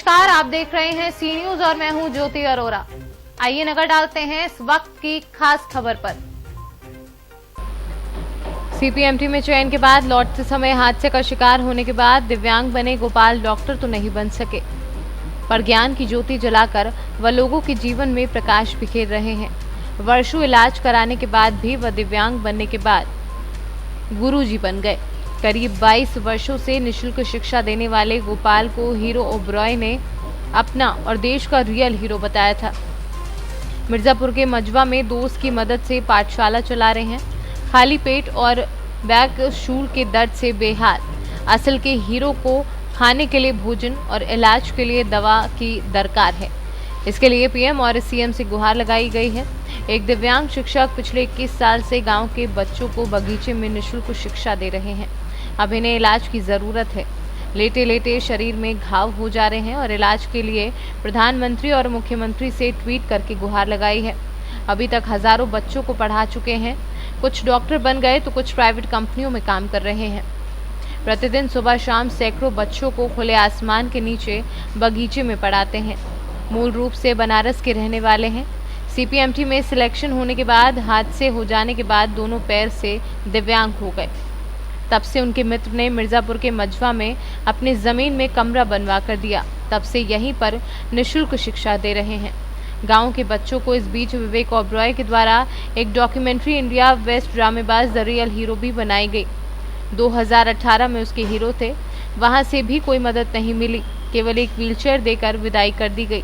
नमस्कार, आप देख रहे हैं सी न्यूज और मैं हूं ज्योति अरोरा। आइए नजर डालते हैं इस वक्त की खास खबर पर। सीपीएमटी में चयन के बाद लौटते समय हादसे का शिकार होने के बाद दिव्यांग बने गोपाल डॉक्टर तो नहीं बन सके, पर ज्ञान की ज्योति जलाकर वह लोगों के जीवन में प्रकाश बिखेर रहे हैं। वर्षों इलाज कराने के बाद भी वह दिव्यांग बनने के बाद गुरुजी बन गए। करीब 22 वर्षों से निःशुल्क शिक्षा देने वाले गोपाल को हीरो ओबरॉय ने अपना और देश का रियल हीरो बताया था। मिर्जापुर के मजवा में दोस्त की मदद से पाठशाला चला रहे हैं। खाली पेट और बैक शूल के दर्द से बेहाल असल के हीरो को खाने के लिए भोजन और इलाज के लिए दवा की दरकार है। इसके लिए पीएम और सीएम से गुहार लगाई गई है। एक दिव्यांग शिक्षक पिछले 21 साल से गांव के बच्चों को बगीचे में निःशुल्क शिक्षा दे रहे हैं। अब इन्हें इलाज की ज़रूरत है। लेटे लेटे शरीर में घाव हो जा रहे हैं और इलाज के लिए प्रधानमंत्री और मुख्यमंत्री से ट्वीट करके गुहार लगाई है। अभी तक हजारों बच्चों को पढ़ा चुके हैं। कुछ डॉक्टर बन गए तो कुछ प्राइवेट कंपनियों में काम कर रहे हैं। प्रतिदिन सुबह शाम सैकड़ों बच्चों को खुले आसमान के नीचे बगीचे में पढ़ाते हैं। मूल रूप से बनारस के रहने वाले हैं। सीपीएमटी में सिलेक्शन होने के बाद हादसे हो जाने के बाद दोनों पैर से दिव्यांग हो गए। तब से उनके मित्र ने मिर्जापुर के मजवा में अपनी जमीन में कमरा बनवा कर दिया। तब से यहीं पर निःशुल्क शिक्षा दे रहे हैं गांव के बच्चों को। इस बीच विवेक ओबरॉय के द्वारा एक documentary India best Dramebaaz the real hero भी बनाई गई। 2018 में उसके हीरो थे। वहां से भी कोई मदद नहीं मिली, केवल एक व्हीलचेयर देकर विदाई कर दी गई।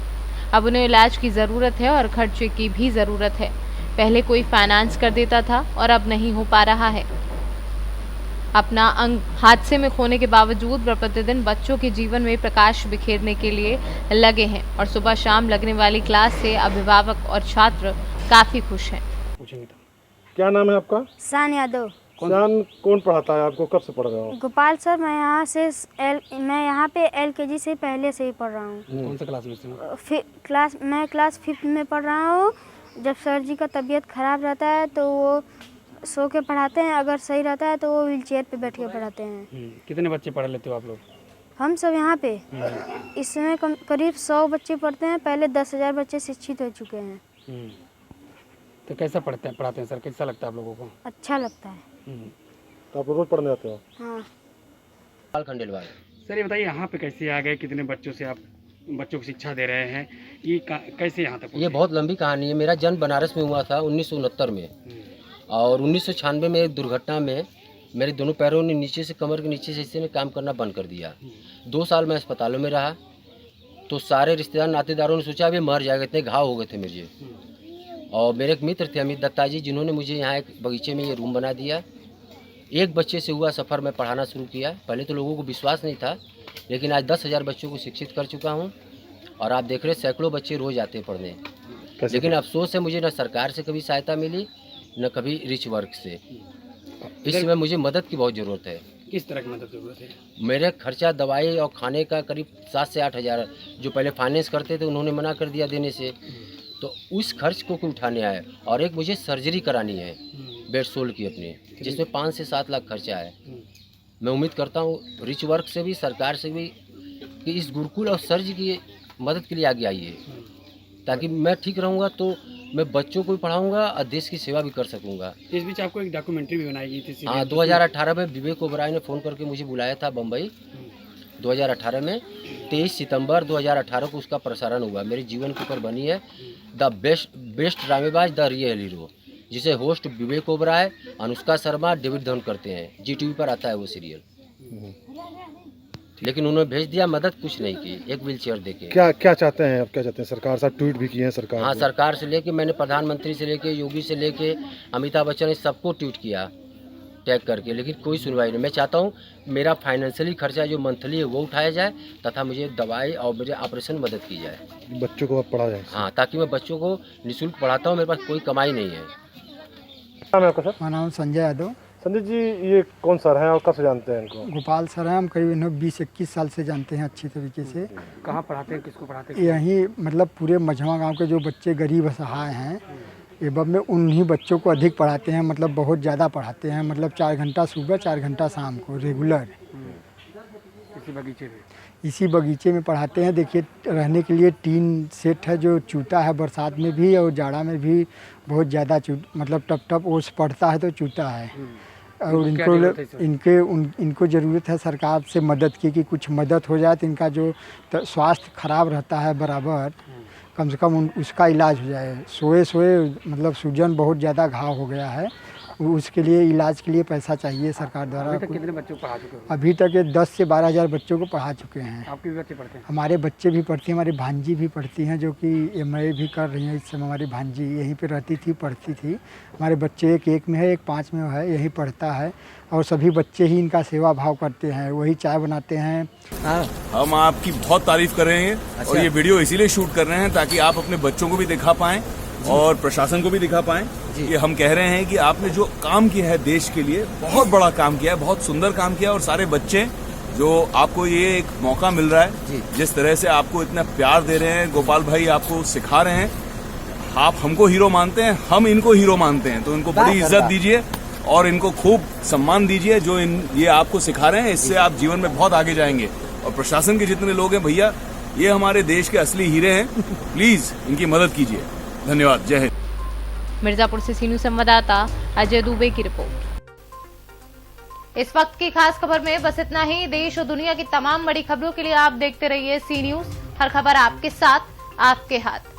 अब उन्हें इलाज की ज़रूरत है और खर्चे की भी ज़रूरत है। पहले कोई फाइनेंस कर देता था और अब नहीं हो पा रहा है। अपना अंग हादसे में खोने के बावजूद वह प्रतिदिन बच्चों के जीवन में प्रकाश बिखेरने के लिए लगे हैं और सुबह शाम लगने वाली क्लास से अभिभावक और छात्र काफ़ी खुश हैं। क्या नाम है आपका? शान यादव। कौन पढ़ाता है आपको? कब से पढ़ रहे हो? गोपाल सर, मैं यहाँ पे एलकेजी से पहले से ही पढ़ रहा हूँ। कौन सा क्लास में? मैं क्लास 5 में पढ़ रहा हूँ। जब सर जी का तबीयत खराब रहता है तो वो सो के पढ़ाते हैं, अगर सही रहता है तो वो व्हीलचेयर पे बैठ के पढ़ाते हैं। कितने बच्चे पढ़ लेते हो आप लोग? हम सब यहाँ पे इस समय करीब 100 बच्चे पढ़ते हैं। पहले 10,000 बच्चे शिक्षित हो चुके हैं। तो कैसा पढ़ाते हैं सर? कैसा लगता है आप लोगों को? अच्छा लगता है। तो आप रोज पढ़ने आते हो? हाँ। खंडेलवाल। सर ये बताइए, यहाँ पे कैसे आ गए? कितने बच्चों से आप बच्चों को शिक्षा दे रहे हैं? ये कैसे यहाँ तक? ये बहुत लंबी कहानी है। मेरा जन्म बनारस में हुआ था 1969 में, और 1996 में एक दुर्घटना में मेरे दोनों पैरों ने नीचे से, कमर के नीचे से हिस्से में काम करना बंद कर दिया। 2 साल मैं अस्पतालों में रहा। तो सारे रिश्तेदार नातेदारों ने सोचा अभी मर जाएगा, इतने घाव हो गए थे मुझे। और मेरे एक मित्र थे अमित दत्ता जी, जिन्होंने मुझे यहाँ एक बगीचे में ये रूम बना दिया। एक बच्चे से हुआ सफ़र में पढ़ाना शुरू किया। पहले तो लोगों को विश्वास नहीं था, लेकिन आज 10,000 बच्चों को शिक्षित कर चुका हूँ। और आप देख रहे सैकड़ों बच्चे रोज़ आते हैं पढ़ने। लेकिन अफसोस है, मुझे न सरकार से कभी सहायता मिली न कभी रिच वर्क से। इस समय मुझे मदद की बहुत ज़रूरत है। किस तरह की मदद की ज़रूरत है? मेरे खर्चा दवाई और खाने का करीब 7 से 8 हज़ार, जो पहले फाइनेंस करते थे उन्होंने मना कर दिया देने से, तो उस खर्च को उठाने आए। और एक मुझे सर्जरी करानी है बेड सोल की अपनी, जिसमें 5 से 7 लाख खर्चा है। मैं उम्मीद करता हूँ रिच वर्क से भी, सरकार से भी, कि इस गुरुकुल और सर्ज की मदद के लिए आगे आइए, ताकि मैं ठीक रहूँगा तो मैं बच्चों को भी पढ़ाऊँगा और देश की सेवा भी कर सकूँगा। इस बीच आपको एक डॉक्यूमेंट्री भी बनाई गई थी। हाँ, 2018 में विवेक ओबरॉय ने फ़ोन करके मुझे बुलाया था बम्बई। 2018 में 23 सितंबर 2018 को उसका प्रसारण हुआ। मेरे जीवन के ऊपर बनी है the best Dramebaaz the real hero, जिसे होस्ट विवेक ओबरॉय, अनुष्का शर्मा, डेविड धवन करते हैं। जीटीवी पर आता है वो सीरियल। लेकिन उन्होंने भेज दिया, मदद कुछ नहीं की, एक व्हीलचेयर देके। क्या चाहते हैं आप? क्या चाहते हैं? सरकार साहब ट्वीट भी किए हैं सरकार? हाँ, सरकार से लेके मैंने प्रधानमंत्री से लेके योगी से लेके अमिताभ बच्चन, इस सबको ट्वीट किया टैग करके, लेकिन कोई सुनवाई नहीं। मैं चाहता हूँ मेरा फाइनेंशियली खर्चा जो मंथली है वो उठाया जाए, तथा मुझे दवाई और मेरे ऑपरेशन मदद की जाए। बच्चों को अब पढ़ा जाए। हाँ, ताकि मैं बच्चों को निःशुल्क पढ़ाता हूँ। मेरे पास कोई कमाई नहीं है। नाम है आपका सर? मेरा नाम संजय यादव। संजय जी, ये कौन सर हैं और कब से जानते हैं इनको? गोपाल सर हैं, हम करीब 20-21 साल से जानते हैं अच्छी तरीके से। कहाँ पढ़ाते हैं? किसको पढ़ाते हैं? यहीं मतलब पूरे मझवा गांव के जो बच्चे गरीब असहाय हैं, एवं में उन्हीं बच्चों को अधिक पढ़ाते हैं। मतलब बहुत ज़्यादा पढ़ाते हैं। मतलब 4 घंटा सुबह, 4 घंटा शाम को रेगुलर। इसी बगीचे में? इसी बगीचे में पढ़ाते हैं। देखिए रहने के लिए टीन सेट है जो चूता है बरसात में भी और जाड़ा में भी बहुत ज़्यादा मतलब टप टप ओस पड़ता है तो चूता है। और इनको ज़रूरत है सरकार से मदद की, कुछ मदद हो जाए तो इनका जो स्वास्थ्य खराब रहता है बराबर, कम से कम उसका इलाज हो जाए। सोए मतलब सूजन बहुत ज़्यादा घाव हो गया है, उसके लिए इलाज के लिए पैसा चाहिए सरकार द्वारा। अभी तक कितने बच्चों को पढ़ा चुके हो? अभी तक ये 10 से 12 हज़ार बच्चों को पढ़ा चुके हैं। आपके भी बच्चे पढ़ते हैं? हमारे बच्चे भी पढ़ती हैं, हमारी भांजी भी पढ़ती हैं जो कि MA भी कर रही हैं इस समय। हमारी भांजी यहीं पे रहती थी, पढ़ती थी। हमारे बच्चे एक में है, एक 5 में है, यही पढ़ता है। और सभी बच्चे ही इनका सेवा भाव करते हैं, वही चाय बनाते हैं। हम आपकी बहुत तारीफ कर रहे हैं और ये वीडियो इसीलिए शूट कर रहे हैं ताकि आप अपने बच्चों को भी दिखा पाएं और प्रशासन को भी दिखा पाएं। ये हम कह रहे हैं कि आपने जो काम किया है देश के लिए, बहुत बड़ा काम किया है, बहुत सुंदर काम किया है। और सारे बच्चे जो आपको ये एक मौका मिल रहा है, जिस तरह से आपको इतना प्यार दे रहे हैं, गोपाल भाई आपको सिखा रहे हैं, आप हमको हीरो मानते हैं, हम इनको हीरो मानते हैं, तो इनको बड़ी इज्जत दीजिए और इनको खूब सम्मान दीजिए जो ये आपको सिखा रहे हैं। इससे आप जीवन में बहुत आगे जाएंगे। और प्रशासन के जितने लोग हैं भैया, ये हमारे देश के असली हीरे हैं, प्लीज इनकी मदद कीजिए। धन्यवाद। जय हिंद। मिर्जापुर से सीनू संवाददाता अजय दुबे की रिपोर्ट। इस वक्त की खास खबर में बस इतना ही। देश और दुनिया की तमाम बड़ी खबरों के लिए आप देखते रहिए सी न्यूज। हर खबर आपके साथ, आपके हाथ।